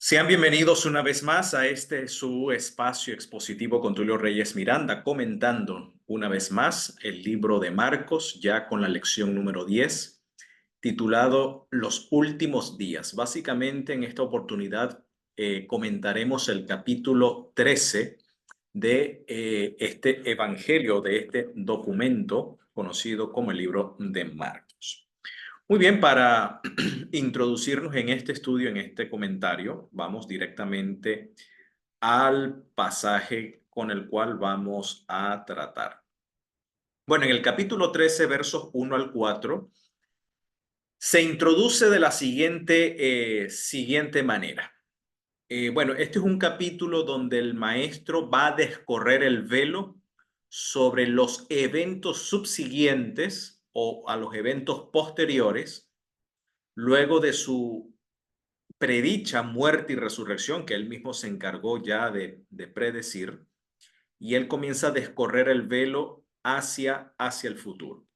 Sean bienvenidos una vez más a este su espacio expositivo con Tulio Reyes Miranda, comentando una vez más el libro de Marcos, ya con la lección número 10, titulado Los últimos días. Básicamente en esta oportunidad comentaremos el capítulo 13 de este evangelio, de este documento conocido como el libro de Marcos. Muy bien, para introducirnos en este estudio, en este comentario, vamos directamente al pasaje con el cual vamos a tratar. Bueno, en el capítulo 13, versos 1 al 4, se introduce de la siguiente manera. Bueno, este es un capítulo donde el maestro va a descorrer el velo sobre los eventos subsiguientes o a los eventos posteriores luego de su predicha muerte y resurrección que él mismo se encargó ya de predecir, y él comienza a descorrer el velo hacia el futuro.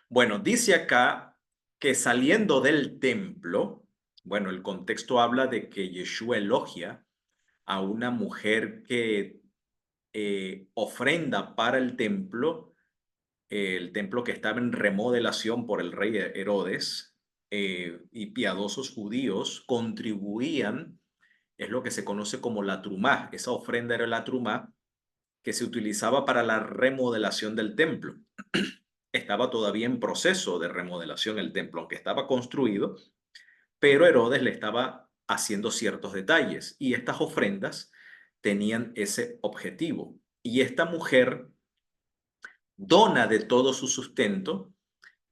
Bueno, dice acá que saliendo del templo, bueno, el contexto habla de que Yeshua elogia a una mujer que ofrenda para el templo que estaba en remodelación por el rey Herodes, y piadosos judíos contribuían, es lo que se conoce como la trumá. Esa ofrenda era la trumá que se utilizaba para la remodelación del templo. Estaba todavía en proceso de remodelación el templo, aunque estaba construido, pero Herodes le estaba haciendo ciertos detalles y estas ofrendas tenían ese objetivo. Y esta mujer dona de todo su sustento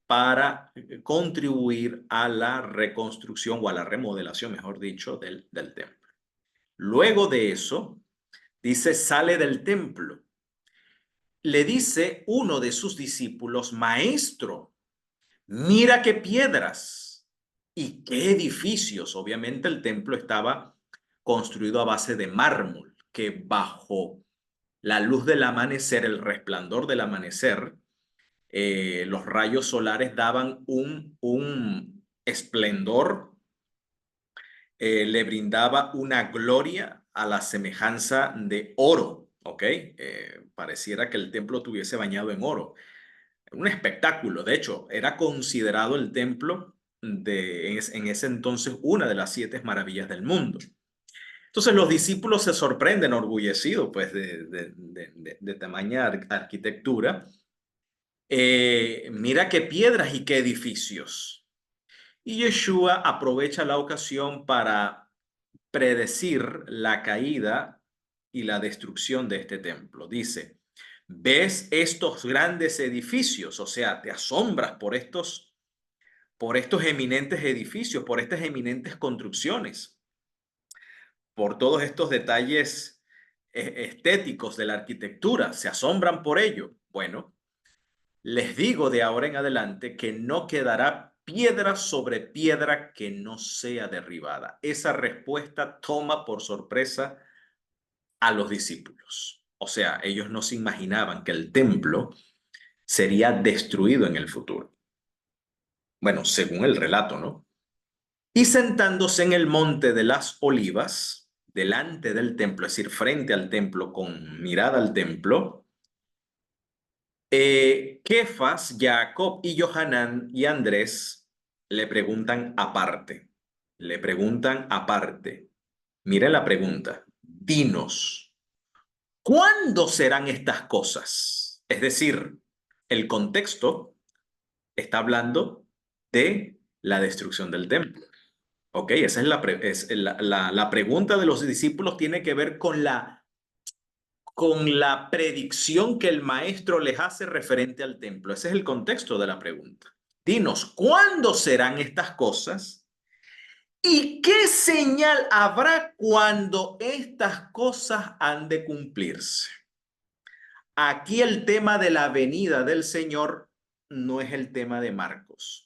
para contribuir a la reconstrucción o a la remodelación, mejor dicho, del templo. Luego de eso, dice, sale del templo. Le dice uno de sus discípulos, maestro, mira qué piedras y qué edificios. Obviamente el templo estaba construido a base de mármol, que bajo la luz del amanecer, el resplandor del amanecer, los rayos solares daban un esplendor, le brindaba una gloria a la semejanza de oro, ¿ok? Pareciera que el templo estuviese bañado en oro. Un espectáculo, de hecho, era considerado el templo en ese entonces una de las 7 maravillas del mundo. Entonces los discípulos se sorprenden, orgullecidos pues de tamaña arquitectura. Mira qué piedras y qué edificios. Y Yeshua aprovecha la ocasión para predecir la caída y la destrucción de este templo. Dice, ¿ves estos grandes edificios? O sea, te asombras por estos eminentes edificios, por estas eminentes construcciones, por todos estos detalles estéticos de la arquitectura. ¿Se asombran por ello? Bueno, les digo de ahora en adelante que no quedará piedra sobre piedra que no sea derribada. Esa respuesta toma por sorpresa a los discípulos. O sea, ellos no se imaginaban que el templo sería destruido en el futuro. Bueno, según el relato, ¿no? Y sentándose en el monte de las olivas, delante del templo, es decir, frente al templo, con mirada al templo, Kefas, Jacob y Johanán y Andrés le preguntan aparte. Le preguntan aparte. Mire la pregunta. Dinos, ¿cuándo serán estas cosas? Es decir, el contexto está hablando de la destrucción del templo. Ok, esa es la pregunta de los discípulos, tiene que ver con la predicción que el maestro les hace referente al templo. Ese es el contexto de la pregunta. Dinos, ¿cuándo serán estas cosas? ¿Y qué señal habrá cuando estas cosas han de cumplirse? Aquí el tema de la venida del Señor no es el tema de Marcos.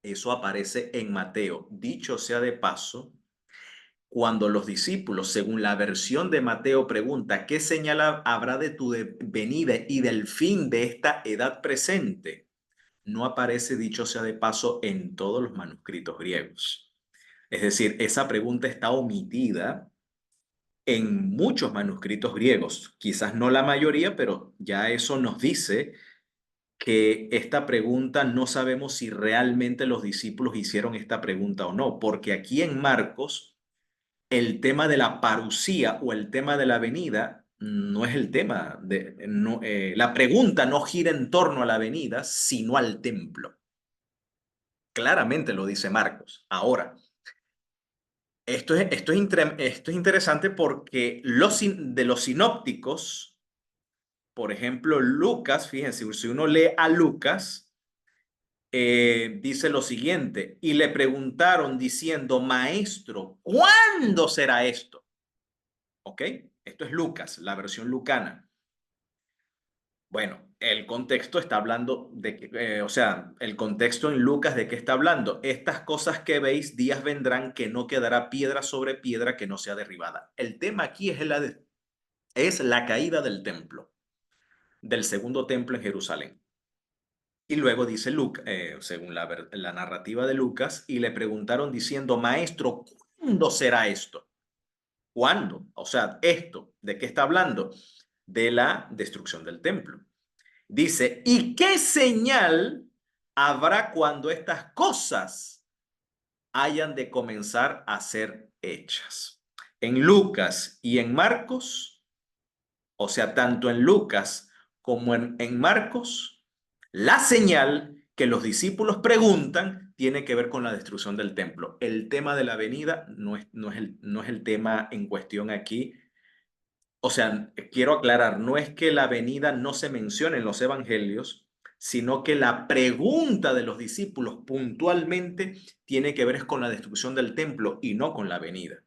Eso aparece en Mateo. Dicho sea de paso, cuando los discípulos, según la versión de Mateo, pregunta ¿qué señal habrá de tu venida y del fin de esta edad presente? No aparece, dicho sea de paso, en todos los manuscritos griegos. Es decir, esa pregunta está omitida en muchos manuscritos griegos, quizás no la mayoría, pero ya eso nos dice que esta pregunta no sabemos si realmente los discípulos hicieron esta pregunta o no, porque aquí en Marcos el tema de la parusía o el tema de la venida no es el tema la pregunta no gira en torno a la venida, sino al templo. Claramente lo dice Marcos. Ahora, esto es interesante porque de los sinópticos, por ejemplo, Lucas, fíjense, si uno lee a Lucas, dice lo siguiente, y le preguntaron diciendo, maestro, ¿cuándo será esto? ¿Ok? Esto es Lucas, la versión lucana. Bueno, el contexto está hablando de que, o sea, el contexto en Lucas de qué está hablando. Estas cosas que veis, días vendrán que no quedará piedra sobre piedra que no sea derribada. El tema aquí es la caída del templo, del segundo templo en Jerusalén. Y luego dice Lucas, según la narrativa de Lucas, y le preguntaron diciendo, maestro, ¿cuándo será esto? ¿Cuándo? O sea, esto, ¿de qué está hablando? De la destrucción del templo. Dice, ¿y qué señal habrá cuando estas cosas hayan de comenzar a ser hechas? En Lucas y en Marcos, o sea, tanto en Lucas como en Marcos, la señal que los discípulos preguntan tiene que ver con la destrucción del templo. El tema de la venida no es el tema en cuestión aquí. O sea, quiero aclarar, no es que la venida no se mencione en los evangelios, sino que la pregunta de los discípulos puntualmente tiene que ver es con la destrucción del templo y no con la venida.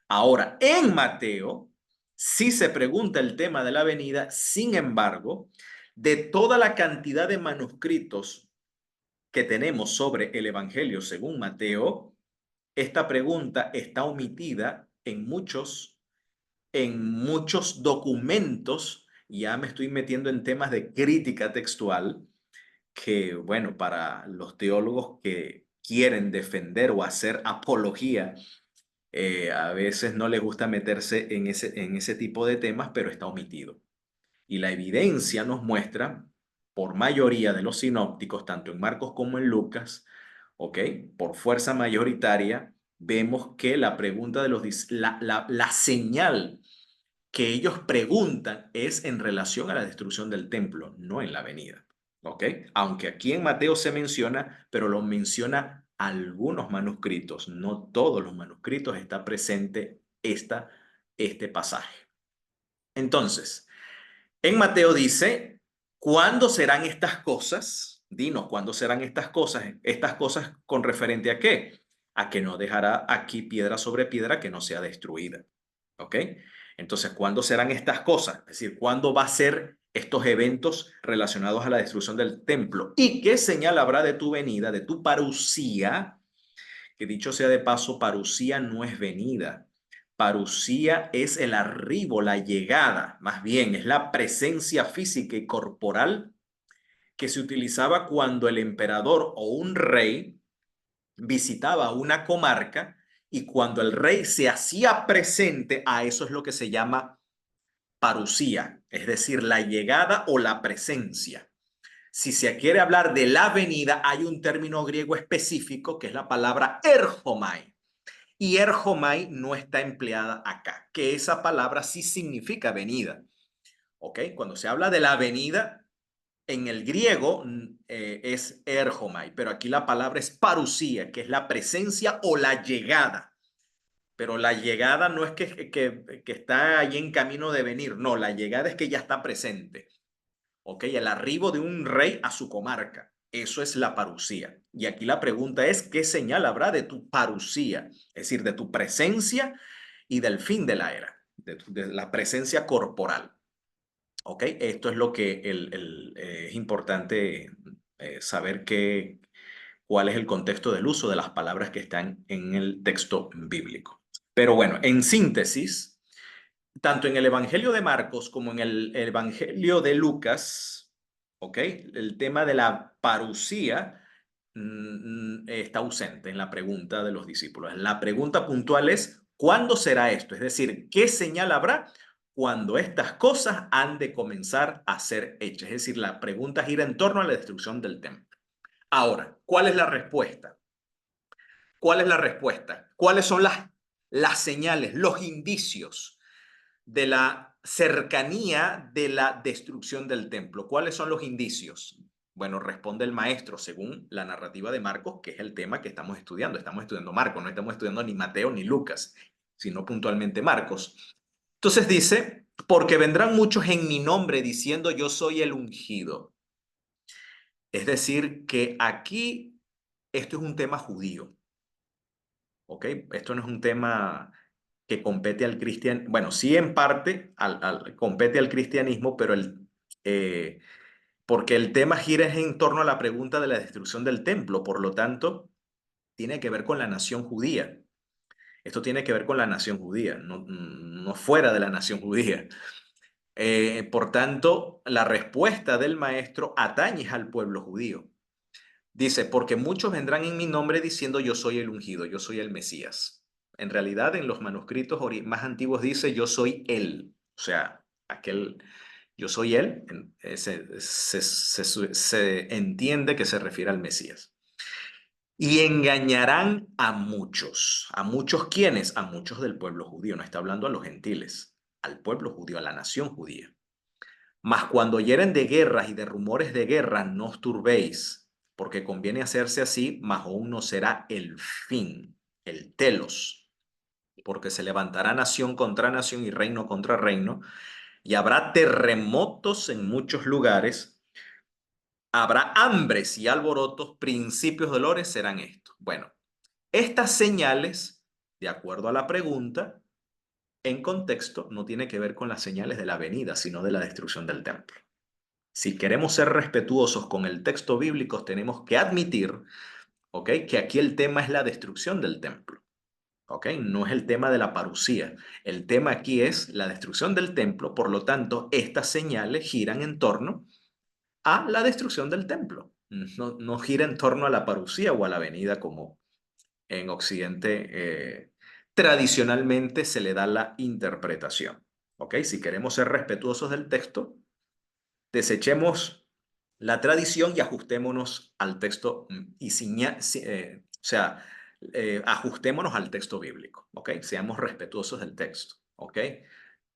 Ahora, en Mateo sí se pregunta el tema de la venida, sin embargo, de toda la cantidad de manuscritos que tenemos sobre el evangelio según Mateo, esta pregunta está omitida en muchos documentos. Ya me estoy metiendo en temas de crítica textual que, bueno, para los teólogos que quieren defender o hacer apología, a veces no les gusta meterse en ese tipo de temas, pero está omitido. Y la evidencia nos muestra, por mayoría de los sinópticos, tanto en Marcos como en Lucas, ¿ok? Por fuerza mayoritaria, vemos que la pregunta de la señal que ellos preguntan es en relación a la destrucción del templo, no en la venida. ¿Ok? Aunque aquí en Mateo se menciona, pero lo menciona algunos manuscritos, no todos los manuscritos está presente este pasaje. Entonces, en Mateo dice, ¿cuándo serán estas cosas? Dinos, ¿cuándo serán estas cosas? ¿Estas cosas con referente a qué? A que no dejará aquí piedra sobre piedra que no sea destruida. ¿Ok? Entonces, ¿cuándo serán estas cosas? Es decir, ¿cuándo va a ser estos eventos relacionados a la destrucción del templo? ¿Y qué señal habrá de tu venida, de tu parusía? Que dicho sea de paso, parusía no es venida. Parusía es el arribo, la llegada, más bien es la presencia física y corporal que se utilizaba cuando el emperador o un rey visitaba una comarca y cuando el rey se hacía presente, a eso es lo que se llama parusía, es decir, la llegada o la presencia. Si se quiere hablar de la venida, hay un término griego específico que es la palabra erhomai. Y erhomai no está empleada acá, que esa palabra sí significa venida. ¿Ok? Cuando se habla de la venida, en el griego es erhomai, pero aquí la palabra es parusía, que es la presencia o la llegada. Pero la llegada no es que está ahí en camino de venir, no, la llegada es que ya está presente. ¿Ok? El arribo de un rey a su comarca. Eso es la parusía. Y aquí la pregunta es, ¿qué señal habrá de tu parusía? Es decir, de tu presencia y del fin de la era, de la presencia corporal. ¿Ok? Esto es lo que es importante saber cuál es el contexto del uso de las palabras que están en el texto bíblico. Pero bueno, en síntesis, tanto en el Evangelio de Marcos como en el Evangelio de Lucas, ¿ok? El tema de la parusía está ausente en la pregunta de los discípulos. La pregunta puntual es, ¿cuándo será esto? Es decir, ¿qué señal habrá cuando estas cosas han de comenzar a ser hechas? Es decir, la pregunta gira en torno a la destrucción del templo. Ahora, ¿cuál es la respuesta? ¿Cuál es la respuesta? ¿Cuáles son las señales, los indicios de la cercanía de la destrucción del templo? ¿Cuáles son los indicios? Bueno, responde el maestro según la narrativa de Marcos, que es el tema que estamos estudiando. Estamos estudiando Marcos, no estamos estudiando ni Mateo ni Lucas, sino puntualmente Marcos. Entonces dice, porque vendrán muchos en mi nombre diciendo yo soy el ungido. Es decir, que aquí esto es un tema judío, ¿ok? Esto no es un tema que compete al cristianismo, bueno, sí en parte compete al cristianismo, pero porque el tema gira en torno a la pregunta de la destrucción del templo, por lo tanto, tiene que ver con la nación judía. Esto tiene que ver con la nación judía, no fuera de la nación judía. Por tanto, la respuesta del maestro atañe al pueblo judío. Dice, porque muchos vendrán en mi nombre diciendo yo soy el ungido, yo soy el Mesías. En realidad, en los manuscritos más antiguos dice yo soy él. O sea, aquel yo soy él, se entiende que se refiere al Mesías. Y engañarán a muchos. ¿A muchos quiénes? A muchos del pueblo judío. No está hablando a los gentiles, al pueblo judío, a la nación judía. Mas cuando oyeren de guerras y de rumores de guerra, no os turbéis, porque conviene hacerse así, mas aún no será el fin, el telos, porque se levantará nación contra nación y reino contra reino, y habrá terremotos en muchos lugares, habrá hambres y alborotos, principios de dolores serán estos. Bueno, estas señales, de acuerdo a la pregunta, en contexto, no tiene que ver con las señales de la venida, sino de la destrucción del templo. Si queremos ser respetuosos con el texto bíblico, tenemos que admitir, ¿ok?, que aquí el tema es la destrucción del templo, ¿ok? No es el tema de la parusía. El tema aquí es la destrucción del templo, por lo tanto, estas señales giran en torno a la destrucción del templo. No gira en torno a la parusía o a la venida como en Occidente tradicionalmente se le da la interpretación, ¿ok? Si queremos ser respetuosos del texto, desechemos la tradición y ajustémonos al texto o sea, ajustémonos al texto bíblico, ¿ok? Seamos respetuosos del texto, ¿ok?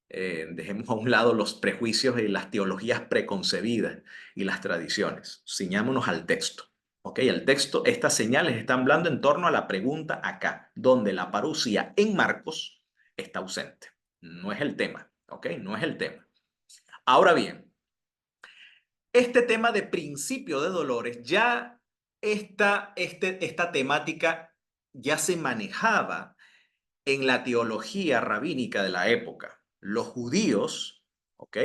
Dejemos a un lado los prejuicios y las teologías preconcebidas y las tradiciones. Ciñámonos al texto, ¿ok? El texto, estas señales están hablando en torno a la pregunta acá, donde la parucía en Marcos está ausente. No es el tema, ¿ok? No es el tema. Ahora bien, este tema de principio de dolores, ya esta temática ya se manejaba en la teología rabínica de la época. Los judíos, ¿ok?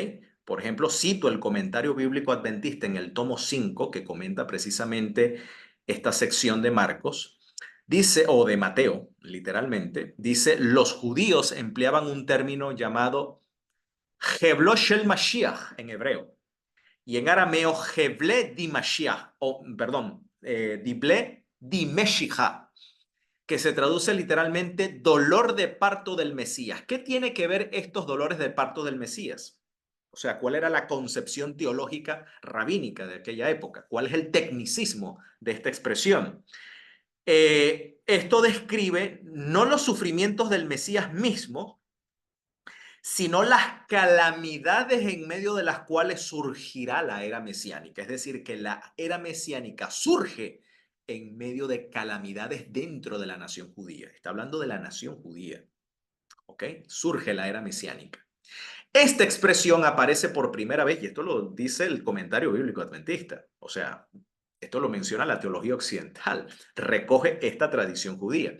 Por ejemplo, cito el comentario bíblico adventista en el tomo 5, que comenta precisamente esta sección de Marcos, dice, o de Mateo, literalmente, dice, los judíos empleaban un término llamado Heblosh el Mashiach en hebreo y en arameo Heble di Mashiach, o perdón, Dible di Meshiach, que se traduce literalmente dolor de parto del Mesías. ¿Qué tiene que ver estos dolores de parto del Mesías? O sea, ¿cuál era la concepción teológica rabínica de aquella época? ¿Cuál es el tecnicismo de esta expresión? Esto describe no los sufrimientos del Mesías mismo, sino las calamidades en medio de las cuales surgirá la era mesiánica. Es decir, que la era mesiánica surge en medio de calamidades dentro de la nación judía. Está hablando de la nación judía, ¿ok? Surge la era mesiánica. Esta expresión aparece por primera vez, y esto lo dice el comentario bíblico adventista, o sea, esto lo menciona la teología occidental, recoge esta tradición judía.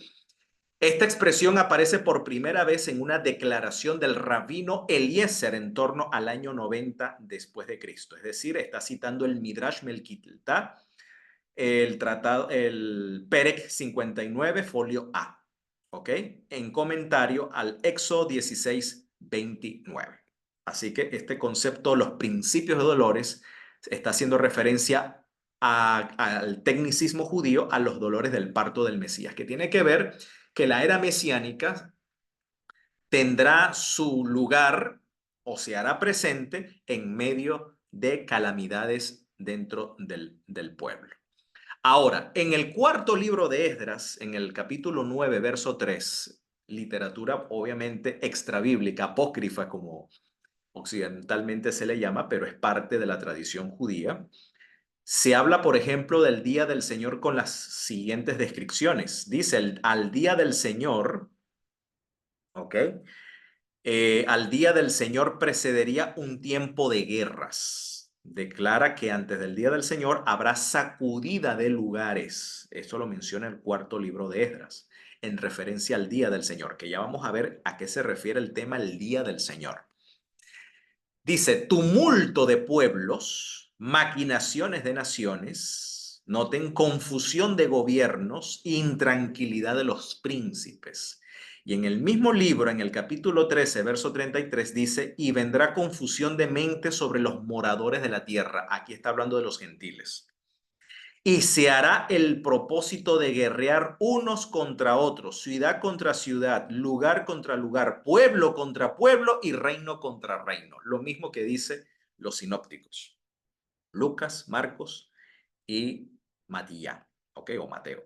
Esta expresión aparece por primera vez en una declaración del rabino Eliezer en torno al año 90 después de Cristo. Es decir, está citando el Midrash Melquitá, el tratado, el Perec 59, folio A, ¿ok? En comentario al Éxodo 16, 29. Así que este concepto, los principios de dolores, está haciendo referencia al tecnicismo judío, a los dolores del parto del Mesías, que tiene que ver que la era mesiánica tendrá su lugar o se hará presente en medio de calamidades dentro del pueblo. Ahora, en el cuarto libro de Esdras, en el capítulo 9, verso 3, literatura obviamente extrabíblica, apócrifa como occidentalmente se le llama, pero es parte de la tradición judía, se habla, por ejemplo, del día del Señor con las siguientes descripciones. Dice, al día del Señor, ¿ok? Al día del Señor precedería un tiempo de guerras. Declara que antes del día del Señor habrá sacudida de lugares. Esto lo menciona el cuarto libro de Esdras, en referencia al día del Señor, que ya vamos a ver a qué se refiere el tema el día del Señor. Dice, tumulto de pueblos, maquinaciones de naciones, noten confusión de gobiernos, intranquilidad de los príncipes. Y en el mismo libro, en el capítulo 13, verso 33, dice, y vendrá confusión de mente sobre los moradores de la tierra. Aquí está hablando de los gentiles. Y se hará el propósito de guerrear unos contra otros, ciudad contra ciudad, lugar contra lugar, pueblo contra pueblo y reino contra reino. Lo mismo que dice los sinópticos, Lucas, Marcos y Matillán, ¿ok? O Mateo.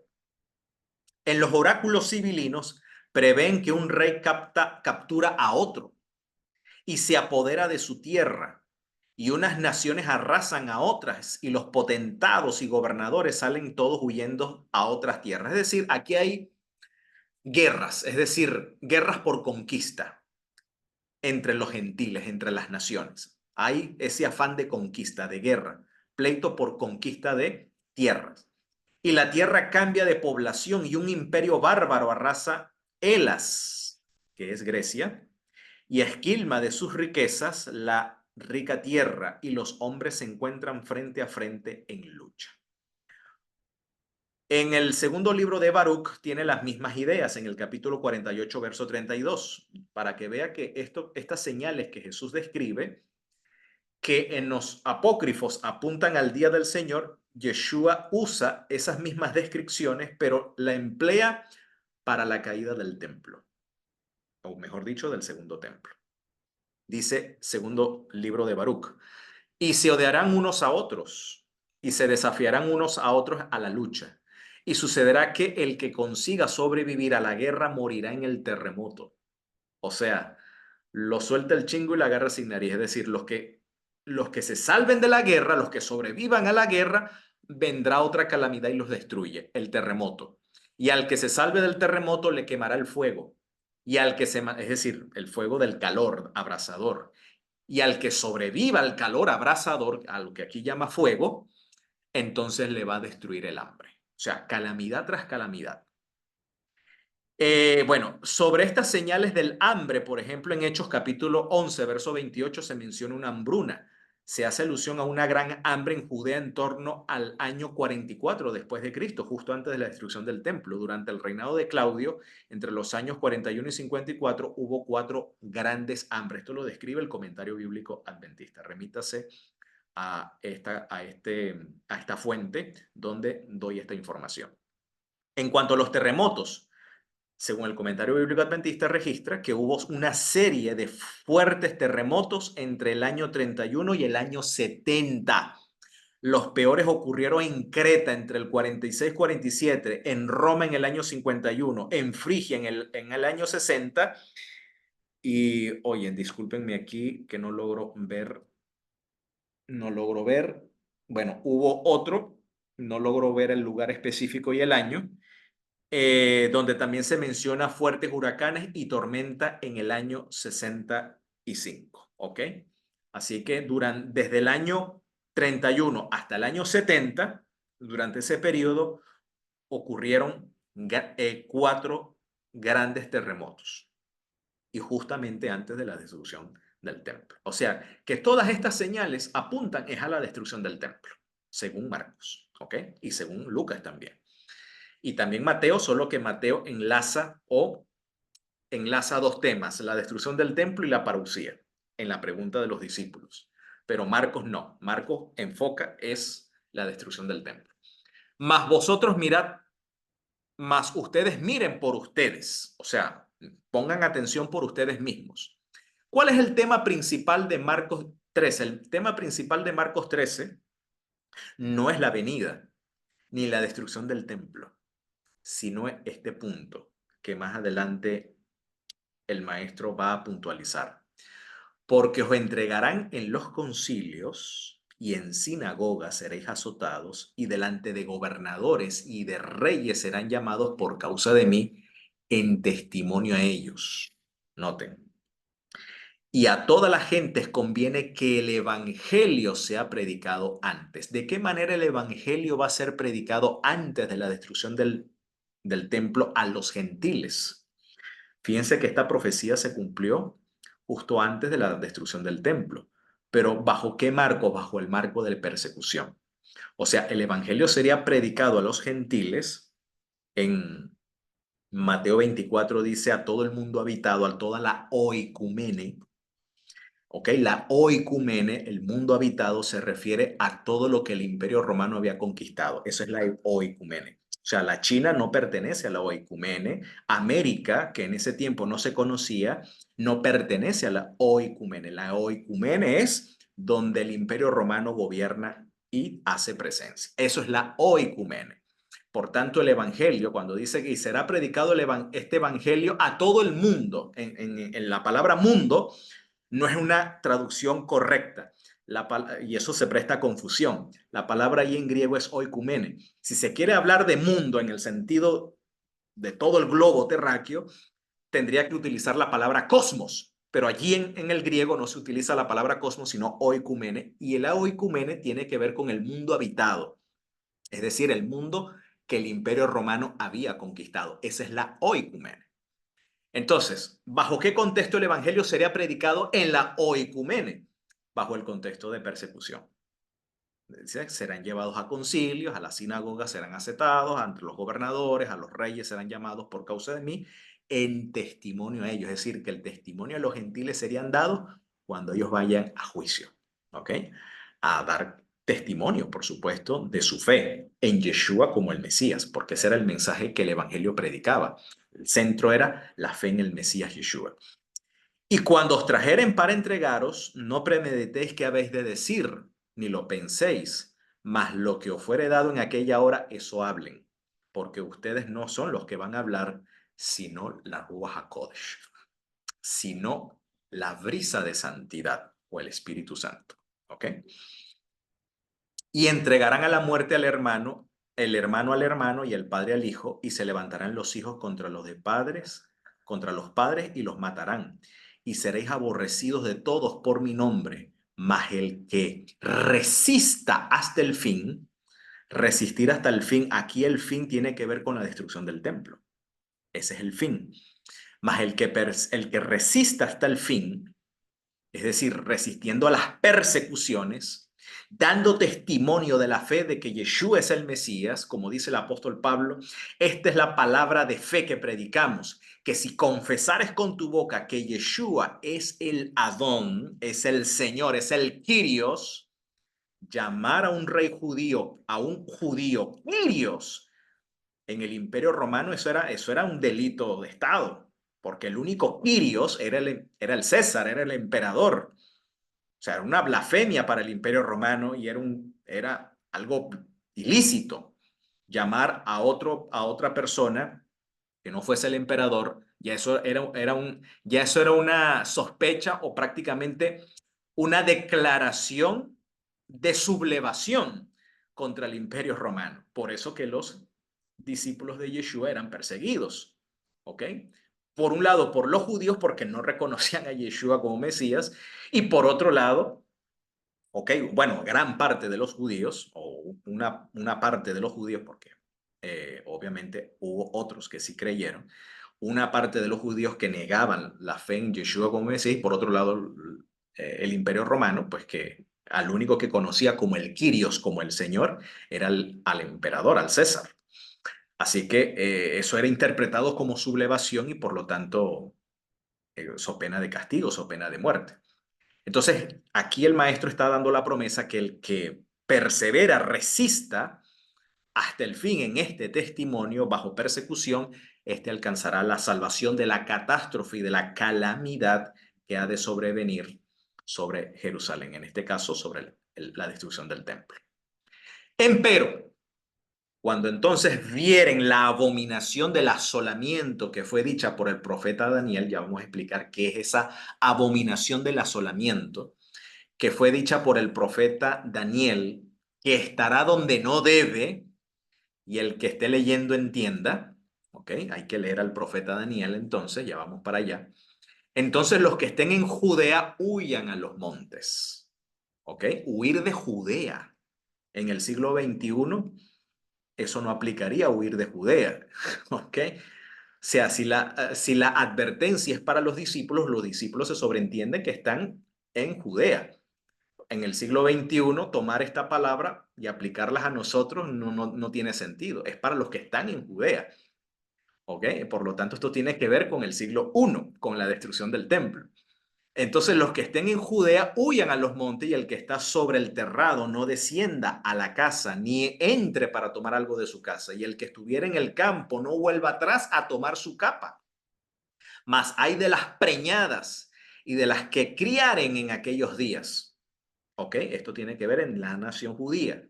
En los oráculos civilinos prevén que un rey captura a otro y se apodera de su tierra, y unas naciones arrasan a otras, y los potentados y gobernadores salen todos huyendo a otras tierras. Es decir, aquí hay guerras, es decir, guerras por conquista entre los gentiles, entre las naciones. Hay ese afán de conquista, de guerra, pleito por conquista de tierras. Y la tierra cambia de población y un imperio bárbaro arrasa Elas, que es Grecia, y esquilma de sus riquezas la rica tierra, y los hombres se encuentran frente a frente en lucha. En el segundo libro de Baruch tiene las mismas ideas, en el capítulo 48, verso 32, para que vea que estas señales que Jesús describe, que en los apócrifos apuntan al día del Señor, Yeshua usa esas mismas descripciones, pero la emplea para la caída del templo, o mejor dicho, del segundo templo. Dice segundo libro de Baruch, y se odiarán unos a otros, y se desafiarán unos a otros a la lucha. Y sucederá que el que consiga sobrevivir a la guerra morirá en el terremoto. O sea, lo suelta el chingo y la guerra sin nariz. Es decir, los que se salven de la guerra, los que sobrevivan a la guerra, vendrá otra calamidad y los destruye, el terremoto. Y al que se salve del terremoto le quemará el fuego. Y al que es decir, el fuego del calor abrasador. Y al que sobreviva al calor abrasador, a lo que aquí llama fuego, entonces le va a destruir el hambre. O sea, calamidad tras calamidad. Bueno, sobre estas señales del hambre, por ejemplo, en Hechos capítulo 11, verso 28, se menciona una hambruna. Se hace alusión a una gran hambre en Judea en torno al año 44 después de Cristo, justo antes de la destrucción del templo. Durante el reinado de Claudio, entre los años 41 y 54, hubo 4 grandes hambres. Esto lo describe el comentario bíblico adventista. Remítase a esta fuente donde doy esta información. En cuanto a los terremotos, según el comentario bíblico adventista, registra que hubo una serie de fuertes terremotos entre el año 31 y el año 70. Los peores ocurrieron en Creta entre el 46 y 47, en Roma en el año 51, en Frigia en el año 60. Y, oye, discúlpenme aquí que no logro ver. Bueno, hubo otro, no logro ver el lugar específico y el año, donde también se menciona fuertes huracanes y tormenta en el año 65, ¿ok? Así que desde el año 31 hasta el año 70, durante ese periodo, ocurrieron 4 grandes terremotos, y justamente antes de la destrucción del templo. O sea, que todas estas señales apuntan es a la destrucción del templo, según Marcos, ¿ok? Y según Lucas también. Y también Mateo, solo que Mateo enlaza 2 temas, la destrucción del templo y la parucía, en la pregunta de los discípulos. Pero Marcos no. Marcos enfoca es la destrucción del templo. Mas vosotros mirad, mas ustedes miren por ustedes, o sea, pongan atención por ustedes mismos. ¿Cuál es el tema principal de Marcos 13? El tema principal de Marcos 13 no es la venida ni la destrucción del templo, sino este punto que más adelante el maestro va a puntualizar. Porque os entregarán en los concilios y en sinagogas seréis azotados y delante de gobernadores y de reyes serán llamados por causa de mí en testimonio a ellos. Noten. Y a toda la gente conviene que el evangelio sea predicado antes. ¿De qué manera el evangelio va a ser predicado antes de la destrucción del templo a los gentiles? Fíjense que esta profecía se cumplió justo antes de la destrucción del templo. Pero ¿bajo qué marco? Bajo el marco de persecución. O sea, el evangelio sería predicado a los gentiles. En Mateo 24 dice a todo el mundo habitado, a toda la oicumene. ¿Ok? La oicumene, el mundo habitado, se refiere a todo lo que el Imperio Romano había conquistado. Eso es la oicumene. O sea, la China no pertenece a la oicumene. América, que en ese tiempo no se conocía, no pertenece a la oicumene. La oicumene es donde el Imperio Romano gobierna y hace presencia. Eso es la oicumene. Por tanto, el Evangelio, cuando dice que será predicado este Evangelio a todo el mundo, en la palabra mundo, no es una traducción correcta. Y eso se presta a confusión. La palabra ahí en griego es oikumene. Si se quiere hablar de mundo en el sentido de todo el globo terráqueo, tendría que utilizar la palabra cosmos. Pero allí en el griego no se utiliza la palabra cosmos, sino oikumene. Y el oikumene tiene que ver con el mundo habitado. Es decir, el mundo que el Imperio Romano había conquistado. Esa es la oikumene. Entonces, ¿bajo qué contexto el evangelio sería predicado en la oicumene? Bajo el contexto de persecución. Serán llevados a concilios, a las sinagogas serán acetados, ante los gobernadores, a los reyes serán llamados por causa de mí, en testimonio a ellos. Es decir, que el testimonio a los gentiles serían dados cuando ellos vayan a juicio. ¿Ok? A dar testimonio, por supuesto, de su fe en Yeshua como el Mesías, porque ese era el mensaje que el evangelio predicaba. El centro era la fe en el Mesías Yeshua. Y cuando os trajeren para entregaros, no premeditéis qué habéis de decir, ni lo penséis, mas lo que os fuere dado en aquella hora, eso hablen, porque ustedes no son los que van a hablar, sino la Ruach HaKodesh, sino la brisa de santidad o el Espíritu Santo. ¿Ok? Y entregarán a la muerte al hermano, el hermano al hermano y el padre al hijo, y se levantarán los hijos contra los contra los padres y los matarán. Y seréis aborrecidos de todos por mi nombre, mas el que resista hasta el fin, resistir hasta el fin, aquí el fin tiene que ver con la destrucción del templo. Ese es el fin. Mas el que resista hasta el fin, es decir, resistiendo a las persecuciones, dando testimonio de la fe de que Yeshua es el Mesías, como dice el apóstol Pablo, esta es la palabra de fe que predicamos, que si confesares con tu boca que Yeshua es el Adón, es el Señor, es el Kyrios, llamar a un rey judío, a un judío Kyrios, en el Imperio Romano eso era un delito de Estado, porque el único Kyrios era el César, era el emperador. O sea, era una blasfemia para el Imperio Romano y era algo ilícito llamar a otra persona que no fuese el emperador. Ya eso era una sospecha o prácticamente una declaración de sublevación contra el Imperio Romano. Por eso que los discípulos de Yeshua eran perseguidos. ¿Ok? Por un lado, por los judíos, porque no reconocían a Yeshua como Mesías, y por otro lado, ok, bueno, gran parte de los judíos, o una parte de los judíos, porque obviamente hubo otros que sí creyeron, una parte de los judíos que negaban la fe en Yeshua como Mesías, y por otro lado, el Imperio Romano, pues que al único que conocía como el Kyrios, como el Señor, era al emperador, al César. Así que eso era interpretado como sublevación y por lo tanto, so pena de castigo, so pena de muerte. Entonces, aquí el maestro está dando la promesa que el que persevera, resista hasta el fin en este testimonio bajo persecución, este alcanzará la salvación de la catástrofe y de la calamidad que ha de sobrevenir sobre Jerusalén, en este caso sobre la destrucción del templo. Empero, cuando entonces vieren la abominación del asolamiento que fue dicha por el profeta Daniel, ya vamos a explicar qué es esa abominación del asolamiento, que fue dicha por el profeta Daniel, que estará donde no debe, y el que esté leyendo entienda, ¿ok? Hay que leer al profeta Daniel entonces, ya vamos para allá. Entonces los que estén en Judea huyan a los montes, ¿ok? Huir de Judea. En el siglo XXI eso no aplicaría a huir de Judea, ¿ok? O sea, si la advertencia es para los discípulos se sobreentiende que están en Judea. En el siglo XXI, tomar esta palabra y aplicarlas a nosotros no tiene sentido. Es para los que están en Judea, ¿ok? Por lo tanto, esto tiene que ver con el siglo I, con la destrucción del templo. Entonces los que estén en Judea huyan a los montes y el que está sobre el terrado no descienda a la casa ni entre para tomar algo de su casa y el que estuviera en el campo no vuelva atrás a tomar su capa. Mas hay de las preñadas y de las que criaren en aquellos días. ¿Ok? Esto tiene que ver en la nación judía.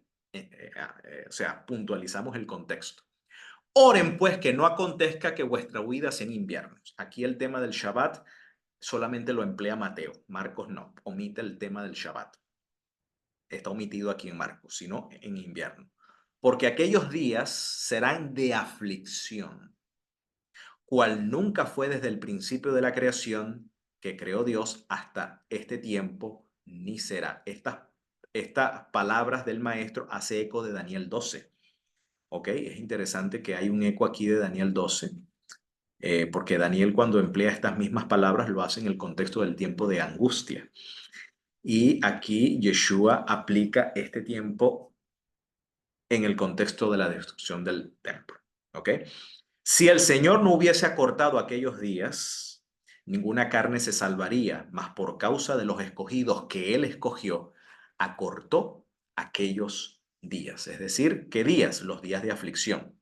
O sea, puntualizamos el contexto. Oren pues que no acontezca que vuestra huida sea en inviernos. Aquí el tema del Shabbat solamente lo emplea Mateo, Marcos no, omite el tema del Shabbat. Está omitido aquí en Marcos, sino en invierno. Porque aquellos días serán de aflicción, cual nunca fue desde el principio de la creación que creó Dios hasta este tiempo, ni será. Estas palabras del maestro hace eco de Daniel 12. ¿Ok? Es interesante que hay un eco aquí de Daniel 12. Porque Daniel cuando emplea estas mismas palabras lo hace en el contexto del tiempo de angustia. Y aquí Yeshua aplica este tiempo en el contexto de la destrucción del templo. ¿Ok? Si el Señor no hubiese acortado aquellos días, ninguna carne se salvaría, mas por causa de los escogidos que Él escogió, acortó aquellos días. Es decir, ¿qué días? Los días de aflicción.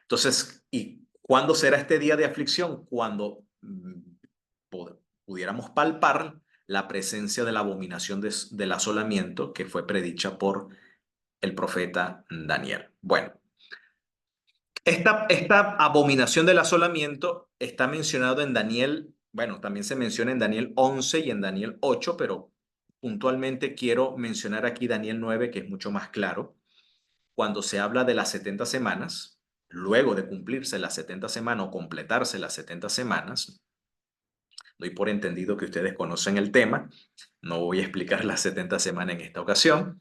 Entonces, ¿y cuándo será este día de aflicción? Cuando pudiéramos palpar la presencia de la abominación del asolamiento que fue predicha por el profeta Daniel. Bueno, esta abominación del asolamiento está mencionado en Daniel, bueno, también se menciona en Daniel 11 y en Daniel 8, pero puntualmente quiero mencionar aquí Daniel 9, que es mucho más claro. Cuando se habla de las 70 semanas, luego de cumplirse las 70 semanas o completarse las 70 semanas, doy por entendido que ustedes conocen el tema, no voy a explicar las 70 semanas en esta ocasión,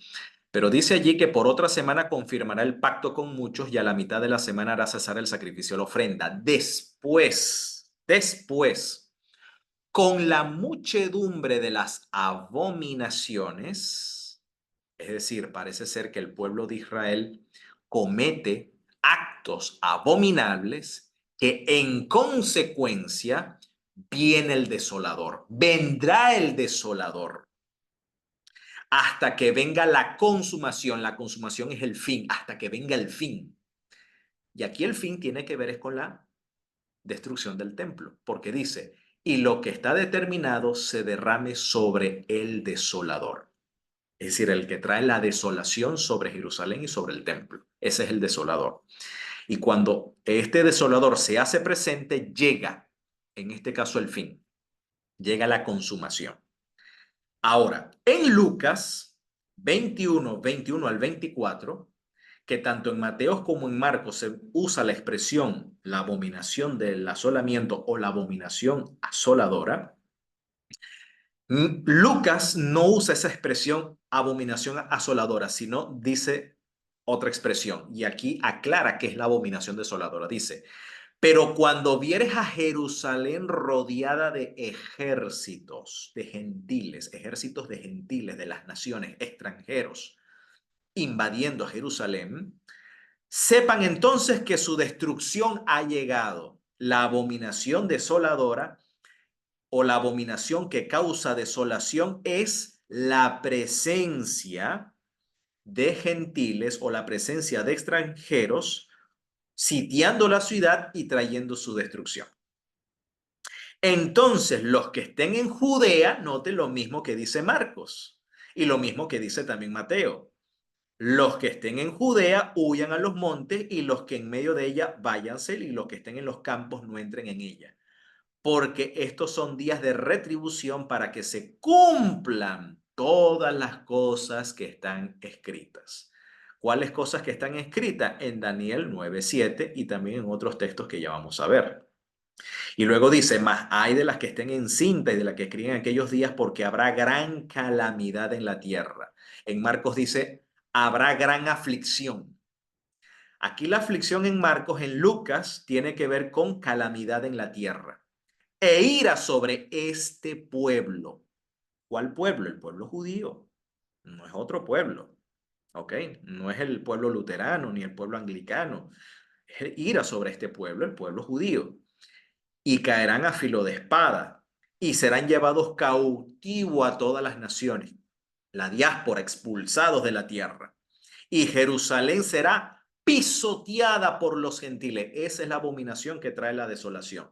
pero dice allí que por otra semana confirmará el pacto con muchos y a la mitad de la semana hará cesar el sacrificio de la ofrenda. Después, con la muchedumbre de las abominaciones, es decir, parece ser que el pueblo de Israel comete actos abominables que en consecuencia viene el desolador, vendrá el desolador hasta que venga la consumación. La consumación es el fin, hasta que venga el fin. Y aquí el fin tiene que ver es con la destrucción del templo, porque dice, y lo que está determinado se derrame sobre el desolador. Es decir, el que trae la desolación sobre Jerusalén y sobre el templo. Ese es el desolador. Y cuando este desolador se hace presente, llega, en este caso el fin, llega la consumación. Ahora, en Lucas 21 al 24, que tanto en Mateo como en Marcos se usa la expresión la abominación del asolamiento o la abominación asoladora, Lucas no usa esa expresión abominación asoladora, sino dice otra expresión. Y aquí aclara qué es la abominación desoladora. Dice, pero cuando vieres a Jerusalén rodeada de ejércitos de gentiles de las naciones extranjeros, invadiendo a Jerusalén, sepan entonces que su destrucción ha llegado. La abominación desoladora o la abominación que causa desolación es la presencia de gentiles o la presencia de extranjeros, sitiando la ciudad y trayendo su destrucción. Entonces, los que estén en Judea, noten lo mismo que dice Marcos y lo mismo que dice también Mateo. Los que estén en Judea huyan a los montes y los que en medio de ella váyanse y los que estén en los campos no entren en ella. Porque estos son días de retribución para que se cumplan todas las cosas que están escritas. ¿Cuáles cosas que están escritas? En Daniel 9:7 y también en otros textos que ya vamos a ver. Y luego dice, mas hay de las que estén encintas y de las que críen aquellos días porque habrá gran calamidad en la tierra. En Marcos dice, habrá gran aflicción. Aquí la aflicción en Marcos, en Lucas, tiene que ver con calamidad en la tierra. E ira sobre este pueblo. ¿Cuál pueblo? El pueblo judío. No es otro pueblo. ¿Ok? No es el pueblo luterano ni el pueblo anglicano. Es ira sobre este pueblo, el pueblo judío. Y caerán a filo de espada y serán llevados cautivo a todas las naciones, la diáspora, expulsados de la tierra. Y Jerusalén será pisoteada por los gentiles. Esa es la abominación que trae la desolación.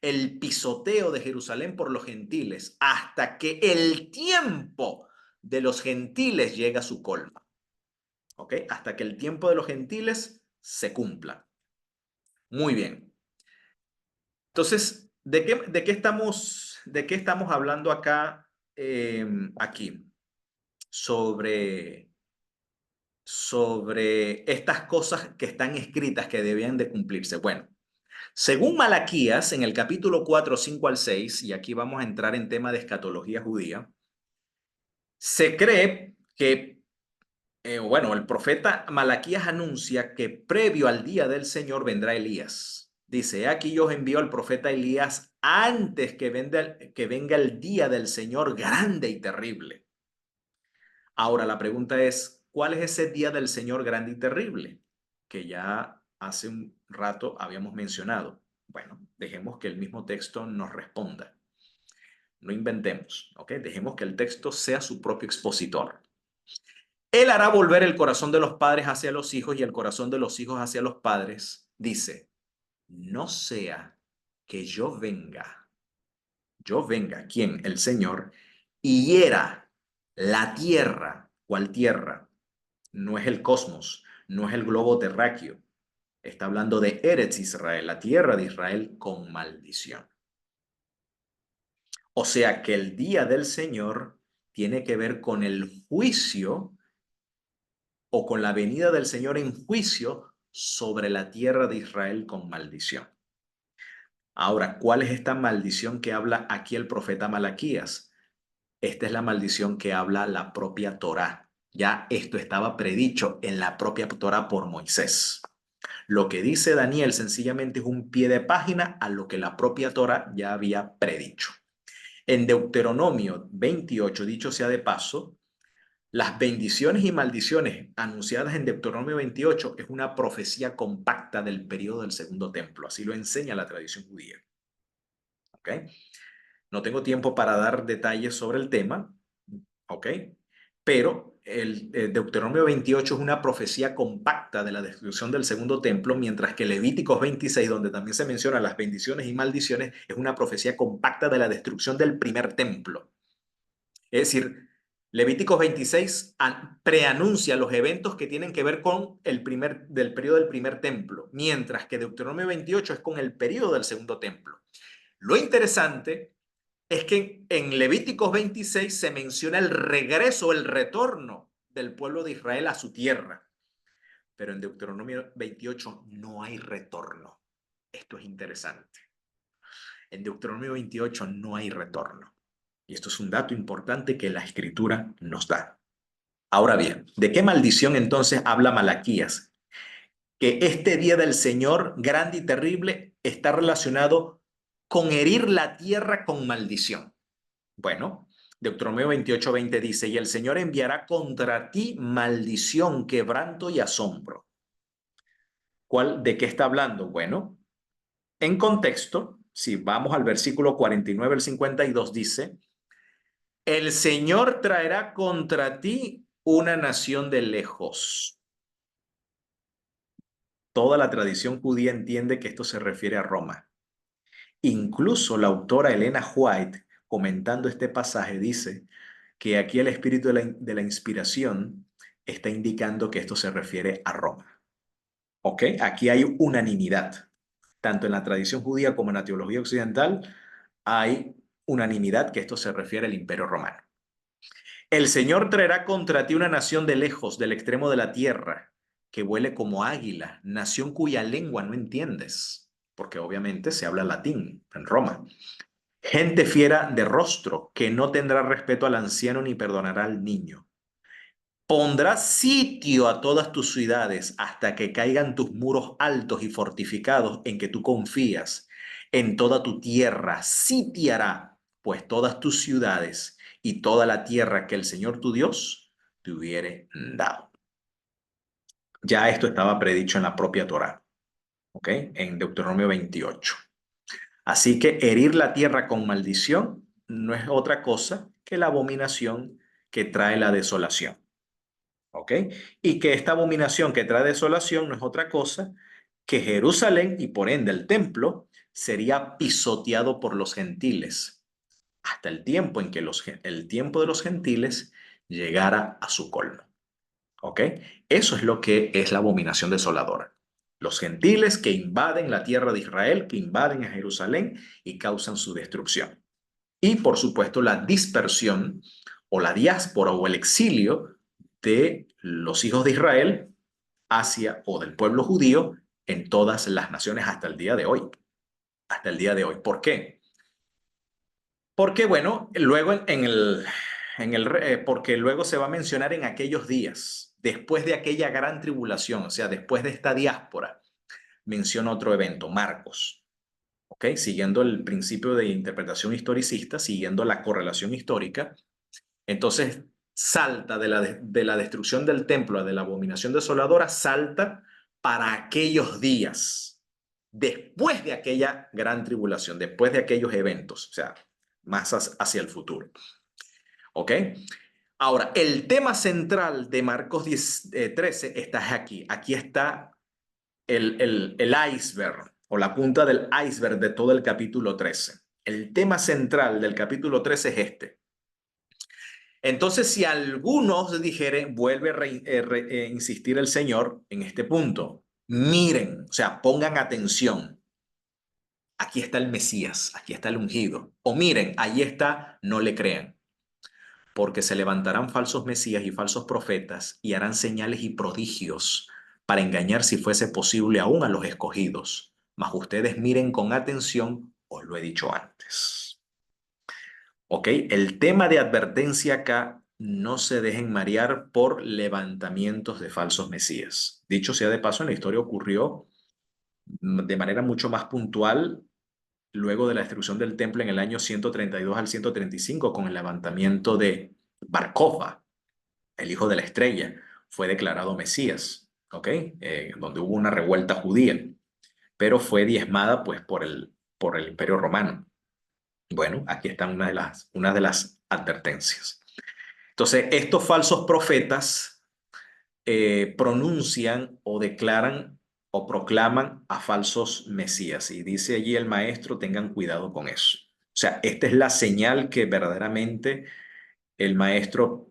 El pisoteo de Jerusalén por los gentiles hasta que el tiempo de los gentiles llegue a su colmo. ¿Ok? Hasta que el tiempo de los gentiles se cumpla. Muy bien. Entonces, de qué estamos hablando acá, aquí? Sobre estas cosas que están escritas que debían de cumplirse. Bueno, según Malaquías, en el capítulo 4, 5 al 6, y aquí vamos a entrar en tema de escatología judía, se cree que, bueno, el profeta Malaquías anuncia que previo al día del Señor vendrá Elías. Dice, aquí yo os envío al profeta Elías antes que venga el día del Señor grande y terrible. Ahora la pregunta es, ¿cuál es ese día del Señor grande y terrible? Que ya hace un rato habíamos mencionado. Bueno, dejemos que el mismo texto nos responda. No inventemos, ¿ok? Dejemos que el texto sea su propio expositor. Él hará volver el corazón de los padres hacia los hijos y el corazón de los hijos hacia los padres. Dice, no sea que yo venga, ¿quién? El Señor, y hiera la tierra. ¿Cuál tierra? No es el cosmos, no es el globo terráqueo. Está hablando de Eretz Israel, la tierra de Israel con maldición. O sea que el día del Señor tiene que ver con el juicio o con la venida del Señor en juicio sobre la tierra de Israel con maldición. Ahora, ¿cuál es esta maldición que habla aquí el profeta Malaquías? Esta es la maldición que habla la propia Torá. Ya esto estaba predicho en la propia Torá por Moisés. Lo que dice Daniel sencillamente es un pie de página a lo que la propia Torá ya había predicho. En Deuteronomio 28, dicho sea de paso, las bendiciones y maldiciones anunciadas en Deuteronomio 28 es una profecía compacta del periodo del Segundo Templo. Así lo enseña la tradición judía. ¿Ok? No tengo tiempo para dar detalles sobre el tema. ¿Ok? Pero el Deuteronomio 28 es una profecía compacta de la destrucción del Segundo Templo, mientras que Levíticos 26, donde también se mencionan las bendiciones y maldiciones, es una profecía compacta de la destrucción del primer templo. Es decir, Levíticos 26 preanuncia los eventos que tienen que ver con del periodo del primer templo, mientras que Deuteronomio 28 es con el periodo del segundo templo. Lo interesante es que en Levíticos 26 se menciona el regreso, el retorno del pueblo de Israel a su tierra, pero en Deuteronomio 28 no hay retorno. Esto es interesante. En Deuteronomio 28 no hay retorno. Y esto es un dato importante que la Escritura nos da. Ahora bien, ¿de qué maldición entonces habla Malaquías? Que este día del Señor grande y terrible está relacionado con herir la tierra con maldición. Bueno, Deuteronomio 28:20 dice, y el Señor enviará contra ti maldición, quebranto y asombro. ¿De qué está hablando? Bueno, en contexto, si vamos al versículo 49 al 52, dice, el Señor traerá contra ti una nación de lejos. Toda la tradición judía entiende que esto se refiere a Roma. Incluso la autora Elena White, comentando este pasaje, dice que aquí el espíritu de la inspiración está indicando que esto se refiere a Roma. ¿Ok? Aquí hay unanimidad. Tanto en la tradición judía como en la teología occidental hay unanimidad que esto se refiere al Imperio Romano. El Señor traerá contra ti una nación de lejos, del extremo de la tierra, que vuele como águila, nación cuya lengua no entiendes, porque obviamente se habla latín en Roma. Gente fiera de rostro, que no tendrá respeto al anciano ni perdonará al niño. Pondrá sitio a todas tus ciudades hasta que caigan tus muros altos y fortificados en que tú confías. En toda tu tierra sitiará, pues todas tus ciudades y toda la tierra que el Señor tu Dios te hubiere dado. Ya esto estaba predicho en la propia Torá, ¿ok? En Deuteronomio 28. Así que herir la tierra con maldición no es otra cosa que la abominación que trae la desolación. ¿Ok? Y que esta abominación que trae desolación no es otra cosa que Jerusalén y por ende el templo sería pisoteado por los gentiles hasta el tiempo en que el tiempo de los gentiles llegara a su colmo. ¿Ok? Eso es lo que es la abominación desoladora. Los gentiles que invaden la tierra de Israel, que invaden a Jerusalén y causan su destrucción. Y por supuesto la dispersión o la diáspora o el exilio de los hijos de Israel hacia o del pueblo judío en todas las naciones hasta el día de hoy. Hasta el día de hoy. ¿Por qué? Porque, bueno, luego porque luego se va a mencionar en aquellos días, después de aquella gran tribulación, o sea, después de esta diáspora, menciona otro evento, Marcos. ¿Ok? Siguiendo el principio de interpretación historicista, siguiendo la correlación histórica, entonces salta de la destrucción del templo, de la abominación desoladora, salta para aquellos días, después de aquella gran tribulación, después de aquellos eventos, o sea, más hacia el futuro. ¿Ok? Ahora, el tema central de Marcos 13 está aquí. Aquí está el iceberg o la punta del iceberg de todo el capítulo 13. El tema central del capítulo 13 es este. Entonces, si algunos dijeren, vuelve a insistir el Señor en este punto, miren, o sea, pongan atención. Aquí está el Mesías, aquí está el ungido. O miren, ahí está, no le crean. Porque se levantarán falsos mesías y falsos profetas y harán señales y prodigios para engañar si fuese posible aún a los escogidos. Mas ustedes miren con atención, os lo he dicho antes. ¿Ok? El tema de advertencia acá, no se dejen marear por levantamientos de falsos mesías. Dicho sea de paso, en la historia ocurrió de manera mucho más puntual luego de la destrucción del templo en el año 132 al 135 con el levantamiento de Bar Kokhba, el hijo de la estrella, fue declarado Mesías, ¿ok? Donde hubo una revuelta judía, pero fue diezmada pues por el Imperio Romano. Bueno, aquí están una de las advertencias. Entonces, estos falsos profetas pronuncian o declaran o proclaman a falsos mesías. Y dice allí el maestro, tengan cuidado con eso. O sea, esta es la señal que verdaderamente el maestro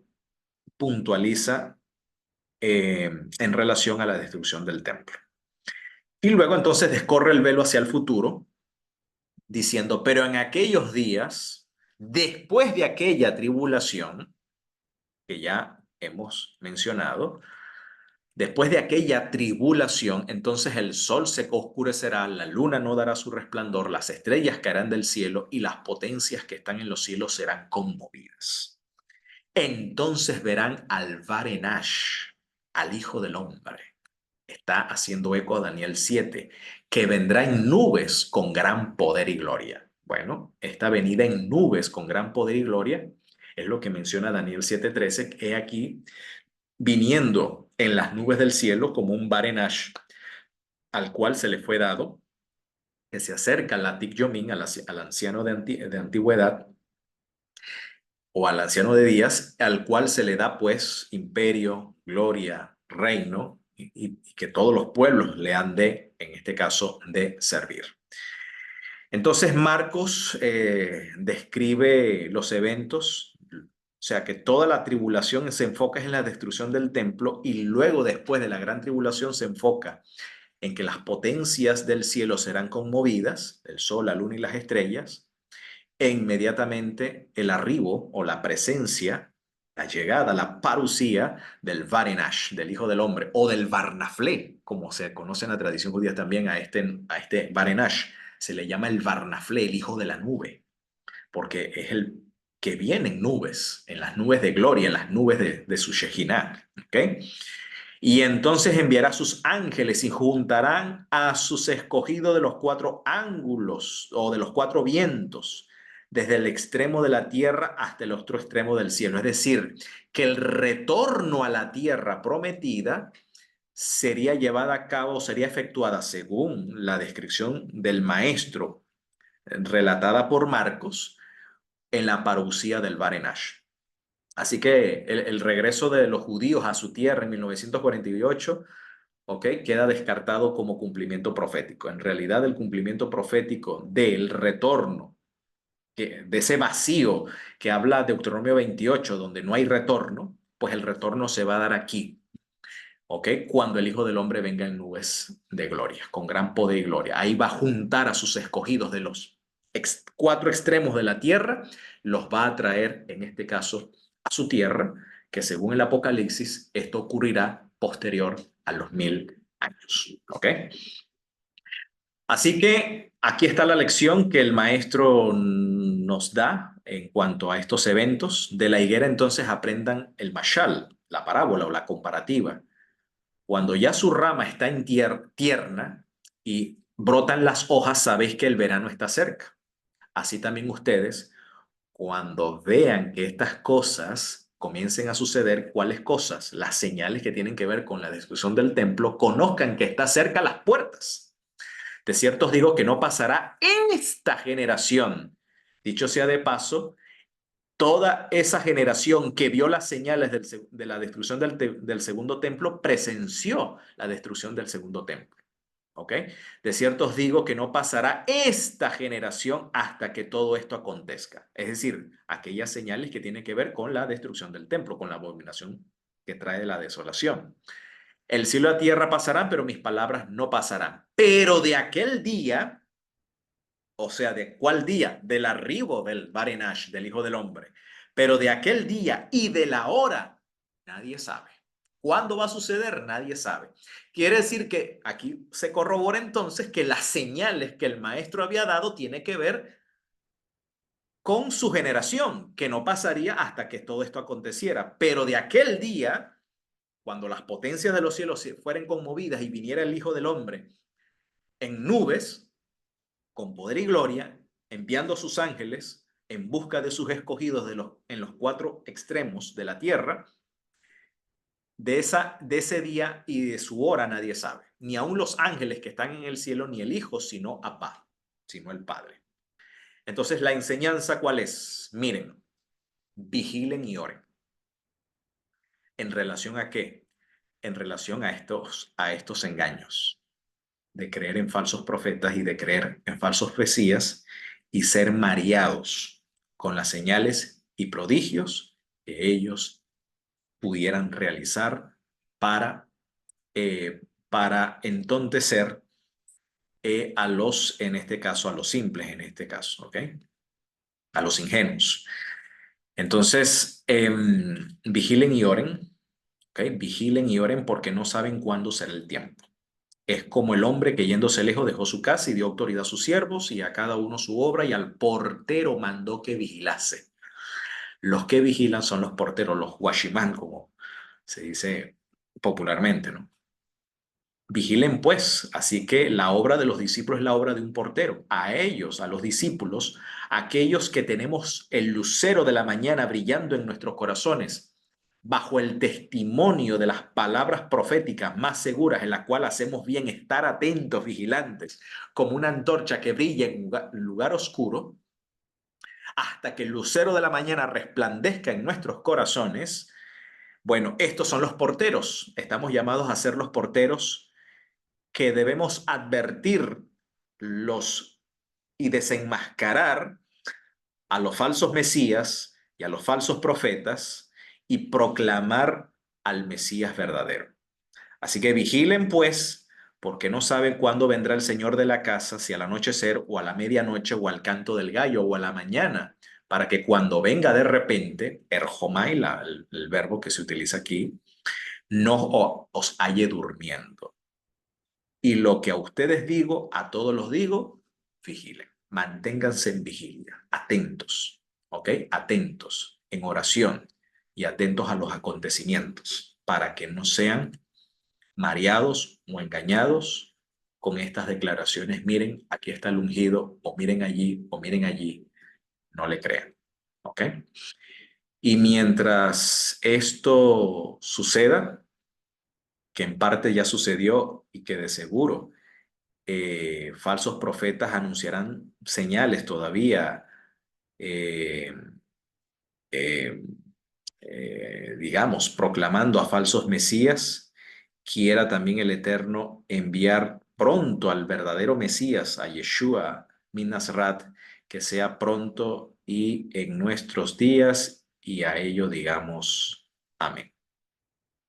puntualiza en relación a la destrucción del templo. Y luego entonces descorre el velo hacia el futuro, diciendo, pero en aquellos días, después de aquella tribulación, que ya hemos mencionado, después de aquella tribulación, entonces el sol se oscurecerá, la luna no dará su resplandor, las estrellas caerán del cielo y las potencias que están en los cielos serán conmovidas. Entonces verán al Varenash, al Hijo del Hombre. Está haciendo eco a Daniel 7, que vendrá en nubes con gran poder y gloria. Bueno, esta venida en nubes con gran poder y gloria es lo que menciona Daniel 7:13, que he aquí viniendo en las nubes del cielo como un Barenash, al cual se le fue dado, que se acerca al Atik Yomin, al anciano de antigüedad, o al anciano de días, al cual se le da pues imperio, gloria, reino, y que todos los pueblos le han de, en este caso, de servir. Entonces Marcos describe los eventos, o sea que toda la tribulación se enfoca en la destrucción del templo y luego después de la gran tribulación se enfoca en que las potencias del cielo serán conmovidas, el sol, la luna y las estrellas, e inmediatamente el arribo o la presencia, la llegada, la parusía del Varenash, del Hijo del Hombre, o del Varnaflé, como se conoce en la tradición judía también a este Varenash. Se le llama el Varnaflé, el Hijo de la Nube, porque es el que viene en nubes, en las nubes de gloria, en las nubes de su Shejinah. ¿Ok? Y entonces enviará a sus ángeles y juntarán a sus escogidos de los cuatro ángulos o de los cuatro vientos, desde el extremo de la tierra hasta el otro extremo del cielo. Es decir, que el retorno a la tierra prometida sería llevada a cabo, sería efectuada según la descripción del maestro relatada por Marcos en la parucía del Varenash. Así que el regreso de los judíos a su tierra en 1948, ¿ok? Queda descartado como cumplimiento profético. En realidad, el cumplimiento profético del retorno, de ese vacío que habla Deuteronomio 28, donde no hay retorno, pues el retorno se va a dar aquí, ¿ok? Cuando el Hijo del Hombre venga en nubes de gloria, con gran poder y gloria. Ahí va a juntar a sus escogidos de los cuatro extremos de la tierra, los va a traer, en este caso, a su tierra, que según el Apocalipsis, esto ocurrirá posterior a los 1000 años, ¿ok? Así que aquí está la lección que el maestro nos da en cuanto a estos eventos. De la higuera entonces aprendan el mashal, la parábola o la comparativa. Cuando ya su rama está en tierna y brotan las hojas, sabéis que el verano está cerca. Así también ustedes, cuando vean que estas cosas comiencen a suceder, ¿cuáles cosas? Las señales que tienen que ver con la destrucción del templo, conozcan que está cerca las puertas. De cierto os digo que no pasará esta generación. Dicho sea de paso, toda esa generación que vio las señales de la destrucción del segundo templo presenció la destrucción del segundo templo. ¿Ok? De cierto os digo que no pasará esta generación hasta que todo esto acontezca. Es decir, aquellas señales que tienen que ver con la destrucción del templo, con la abominación que trae la desolación. El cielo y la tierra pasarán, pero mis palabras no pasarán. Pero de aquel día, o sea, ¿de cuál día? Del arribo del Varenash, del Hijo del Hombre. Pero de aquel día y de la hora, nadie sabe. ¿Cuándo va a suceder? Nadie sabe. Quiere decir que aquí se corrobora entonces que las señales que el maestro había dado tiene que ver con su generación, que no pasaría hasta que todo esto aconteciera. Pero de aquel día, cuando las potencias de los cielos fueran conmovidas y viniera el Hijo del Hombre en nubes, con poder y gloria, enviando a sus ángeles en busca de sus escogidos en los cuatro extremos de la tierra, de ese día y de su hora nadie sabe. Ni aun los ángeles que están en el cielo, ni el Hijo, sino Abba, sino el Padre. Entonces, ¿la enseñanza cuál es? Miren, vigilen y oren. ¿En relación a qué? En relación a estos engaños, de creer en falsos profetas y de creer en falsos mesías y ser mareados con las señales y prodigios que ellos pudieran realizar para, para entontecer en este caso, a los simples, en este caso, ¿ok? A los ingenuos. Entonces, vigilen y oren, ¿ok? Vigilen y oren porque no saben cuándo será el tiempo. Es como el hombre que yéndose lejos dejó su casa y dio autoridad a sus siervos y a cada uno su obra y al portero mandó que vigilase. Los que vigilan son los porteros, los guachimán, como se dice popularmente, ¿no? Vigilen pues, así que la obra de los discípulos es la obra de un portero. A ellos, a los discípulos, aquellos que tenemos el lucero de la mañana brillando en nuestros corazones, bajo el testimonio de las palabras proféticas más seguras en las cuales hacemos bien estar atentos, vigilantes, como una antorcha que brilla en lugar oscuro, hasta que el lucero de la mañana resplandezca en nuestros corazones. Bueno, estos son los porteros. Estamos llamados a ser los porteros que debemos advertir los y desenmascarar a los falsos mesías y a los falsos profetas y proclamar al Mesías verdadero. Así que vigilen pues, porque no saben cuándo vendrá el Señor de la casa, si al anochecer o a la medianoche o al canto del gallo o a la mañana, para que cuando venga de repente, erjomai, el verbo que se utiliza aquí, no os halle durmiendo. Y lo que a ustedes digo, a todos los digo, vigilen. Manténganse en vigilia, atentos, ¿ok? Atentos en oración y atentos a los acontecimientos para que no sean mareados o engañados con estas declaraciones. Miren, aquí está el ungido, o miren allí. No le crean, ¿ok? Y mientras esto suceda, que en parte ya sucedió y que de seguro falsos profetas anunciarán señales todavía, eh, eh, digamos, proclamando a falsos mesías, quiera también el Eterno enviar pronto al verdadero Mesías, a Yeshua min Nazaret, que sea pronto y en nuestros días, y a ello digamos amén.